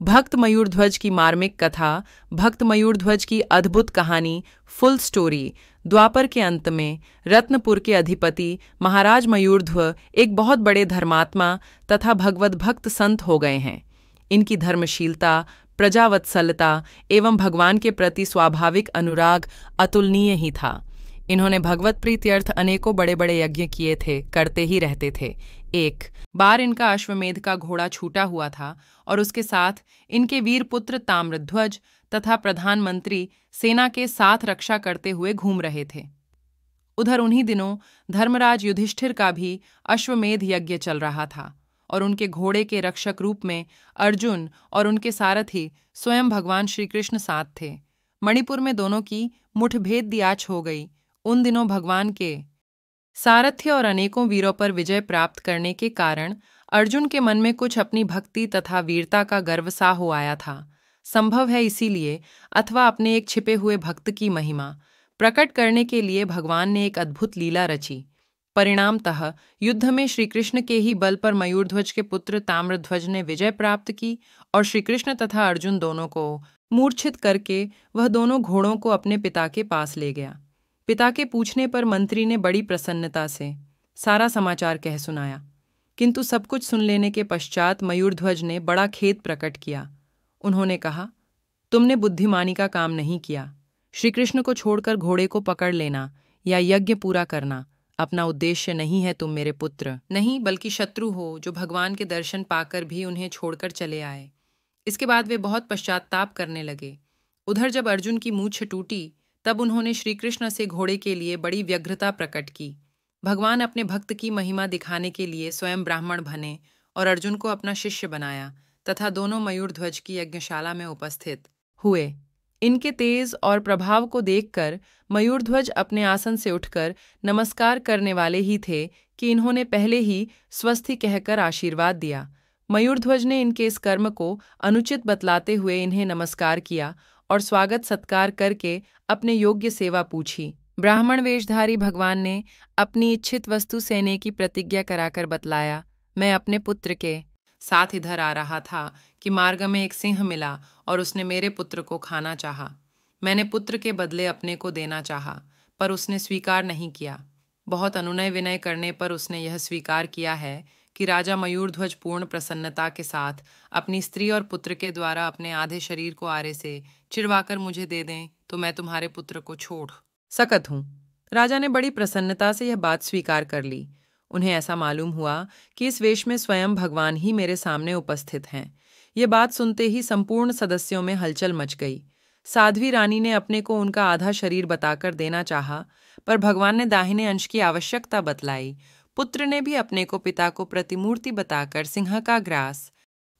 भक्त मयूरध्वज की मार्मिक कथा, भक्त मयूरध्वज की अद्भुत कहानी, फुल स्टोरी। द्वापर के अंत में रत्नपुर के अधिपति महाराज मयूरध्वज एक बहुत बड़े धर्मात्मा तथा भगवत भक्त संत हो गए हैं। इनकी धर्मशीलता, प्रजावत्सलता एवं भगवान के प्रति स्वाभाविक अनुराग अतुलनीय ही था। इन्होंने भगवत प्रीत्यर्थ अनेकों बड़े बड़े यज्ञ किए थे, करते ही रहते थे। एक बार इनका अश्वमेध का घोड़ा छूटा हुआ था और उसके साथ इनके वीर पुत्र ताम्रध्वज तथा प्रधानमंत्री सेना के साथ रक्षा करते हुए घूम रहे थे। उधर उन्हीं दिनों धर्मराज युधिष्ठिर का भी अश्वमेध यज्ञ चल रहा था और उनके घोड़े के रक्षक रूप में अर्जुन और उनके सारथी स्वयं भगवान श्री कृष्ण साथ थे। मणिपुर में दोनों की मुठभेद दियाच हो गई। उन दिनों भगवान के सारथ्य और अनेकों वीरों पर विजय प्राप्त करने के कारण अर्जुन के मन में कुछ अपनी भक्ति तथा वीरता का गर्व सा हो आया था। संभव है इसीलिए, अथवा अपने एक छिपे हुए भक्त की महिमा प्रकट करने के लिए भगवान ने एक अद्भुत लीला रची। परिणामतः युद्ध में श्रीकृष्ण के ही बल पर मयूरध्वज के पुत्र ताम्रध्वज ने विजय प्राप्त की और श्रीकृष्ण तथा अर्जुन दोनों को मूर्छित करके वह दोनों घोड़ों को अपने पिता के पास ले गया। पिता के पूछने पर मंत्री ने बड़ी प्रसन्नता से सारा समाचार कह सुनाया, किंतु सब कुछ सुन लेने के पश्चात मयूरध्वज ने बड़ा खेद प्रकट किया। उन्होंने कहा, तुमने बुद्धिमानी का काम नहीं किया। श्रीकृष्ण को छोड़कर घोड़े को पकड़ लेना या यज्ञ पूरा करना अपना उद्देश्य नहीं है। तुम मेरे पुत्र नहीं बल्कि शत्रु हो, जो भगवान के दर्शन पाकर भी उन्हें छोड़कर चले आए। इसके बाद वे बहुत पश्चाताप करने लगे। उधर जब अर्जुन की मूंछ टूटी तब उन्होंने श्रीकृष्ण से घोड़े के लिए बड़ी व्यग्रता प्रकट की। भगवान अपने भक्त की महिमा दिखाने के लिए स्वयं ब्राह्मण बने और अर्जुन को अपना शिष्य बनाया तथा दोनों मयूरध्वज की यज्ञशाला में उपस्थित हुए। इनके तेज और प्रभाव को देखकर मयूरध्वज अपने आसन से उठकर नमस्कार करने वाले ही थे कि इन्होंने पहले ही स्वस्ति कहकर आशीर्वाद दिया। मयूरध्वज ने इनके इस कर्म को अनुचित बतलाते हुए इन्हें नमस्कार किया और स्वागत सत्कार करके अपने योग्य सेवा पूछी। ब्राह्मण वेशधारी भगवान ने अपनी इच्छित वस्तु सेने की प्रतिज्ञा कराकर बतलाया, मैं अपने पुत्र के साथ इधर आ रहा था कि मार्ग में एक सिंह मिला और उसने मेरे पुत्र को खाना चाहा। मैंने पुत्र के बदले अपने को देना चाहा, पर उसने स्वीकार नहीं किया। बहुत अनुनय विनय करने पर उसने यह स्वीकार किया है कि राजा मयूरध्वज पूर्ण प्रसन्नता के साथ अपनी स्त्री और पुत्र के द्वारा अपने आधे शरीर को आरे से चिरवाकर मुझे दे दें तो मैं तुम्हारे पुत्र को छोड़ सकत हूँ। राजा ने बड़ी प्रसन्नता से यह बात स्वीकार कर ली। उन्हें ऐसा मालूम हुआ कि इस वेश में स्वयं भगवान ही मेरे सामने उपस्थित हैं। ये बात सुनते ही संपूर्ण सदस्यों में हलचल मच गई। साध्वी रानी ने अपने को उनका आधा शरीर बताकर देना चाहा, पर भगवान ने दाहिने अंश की आवश्यकता बतलाई। पुत्र ने भी अपने को पिता को प्रतिमूर्ति बताकर सिंह का ग्रास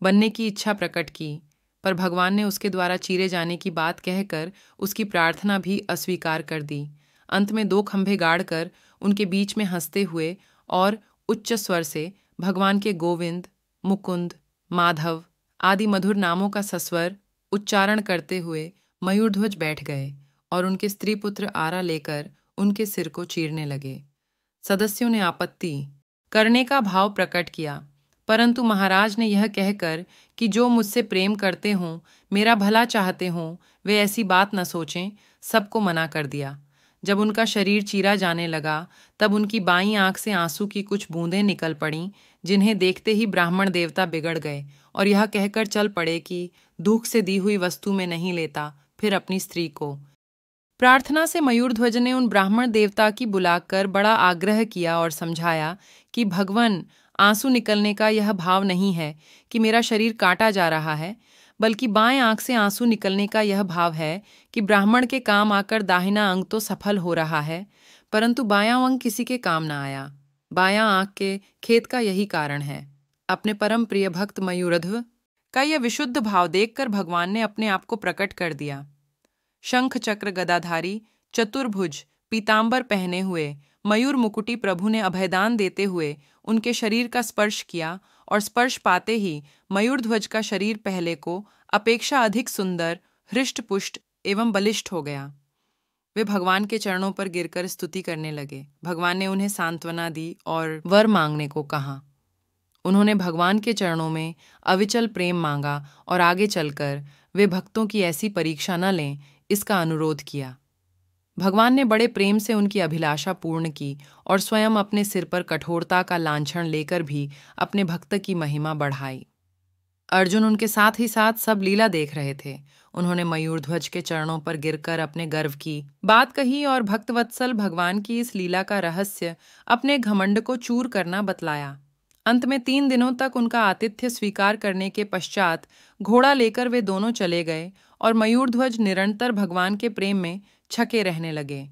बनने की इच्छा प्रकट की, पर भगवान ने उसके द्वारा चीरे जाने की बात कहकर उसकी प्रार्थना भी अस्वीकार कर दी। अंत में 2 खंभे गाड़कर उनके बीच में हंसते हुए और उच्च स्वर से भगवान के गोविंद, मुकुंद, माधव आदि मधुर नामों का सस्वर उच्चारण करते हुए मयूरध्वज बैठ गए और उनके स्त्री पुत्र आरा लेकर उनके सिर को चीरने लगे। सदस्यों ने आपत्ति करने का भाव प्रकट किया, परंतु महाराज ने यह कहकर कि जो मुझसे प्रेम करते हों, मेरा भला चाहते हों, वे ऐसी बात न सोचें, सबको मना कर दिया। जब उनका शरीर चीरा जाने लगा तब उनकी बाईं आंख से आंसू की कुछ बूंदें निकल पड़ीं, जिन्हें देखते ही ब्राह्मण देवता बिगड़ गए और यह कहकर चल पड़े कि दुख से दी हुई वस्तु में नहीं लेता, फिर अपनी स्त्री को। प्रार्थना से मयूरध्वज ने उन ब्राह्मण देवता की बुलाकर बड़ा आग्रह किया और समझाया कि भगवान, आंसू निकलने का यह भाव नहीं है कि मेरा शरीर काटा जा रहा है, बल्कि बाएं आंख से आंसू निकलने का यह भाव है कि ब्राह्मण के काम आकर दाहिना अंग तो सफल हो रहा है, परंतु बायां अंग किसी के काम न आया। बायां आंख के खेद का यही कारण है। अपने परम प्रिय भक्त मयूरध्वज का यह विशुद्ध भाव देखकर भगवान ने अपने आप को प्रकट कर दिया। शंख चक्र गदाधारी, चतुर्भुज, पीतांबर पहने हुए मयूर मुकुटी प्रभु ने अभयदान देते हुए उनके शरीर का स्पर्श किया और स्पर्श पाते ही मयूरध्वज का शरीर पहले को अपेक्षा अधिक सुंदर, हृष्ट-पुष्ट एवं बलिष्ठ हो गया। वे भगवान के चरणों पर गिरकर स्तुति करने लगे। भगवान ने उन्हें सांत्वना दी और वर मांगने को कहा। उन्होंने भगवान के चरणों में अविचल प्रेम मांगा और आगे चलकर वे भक्तों की ऐसी परीक्षा न लें, इसका अनुरोध किया। भगवान ने बड़े प्रेम से उनकी अभिलाषा पूर्ण की और स्वयं अपने सिर पर कठोरता का लांछन लेकर भी अपने भक्त की महिमा बढ़ाई। अर्जुन उनके साथ ही साथ सब लीला देख रहे थे। उन्होंने मयूरध्वज के चरणों पर गिरकर अपने गर्व की बात कही और भक्तवत्सल भगवान की इस लीला का रहस्य, अपने घमंड को चूर करना बतलाया। अंत में 3 दिनों तक उनका आतिथ्य स्वीकार करने के पश्चात घोड़ा लेकर वे दोनों चले गए और मयूरध्वज निरंतर भगवान के प्रेम में छके रहने लगे।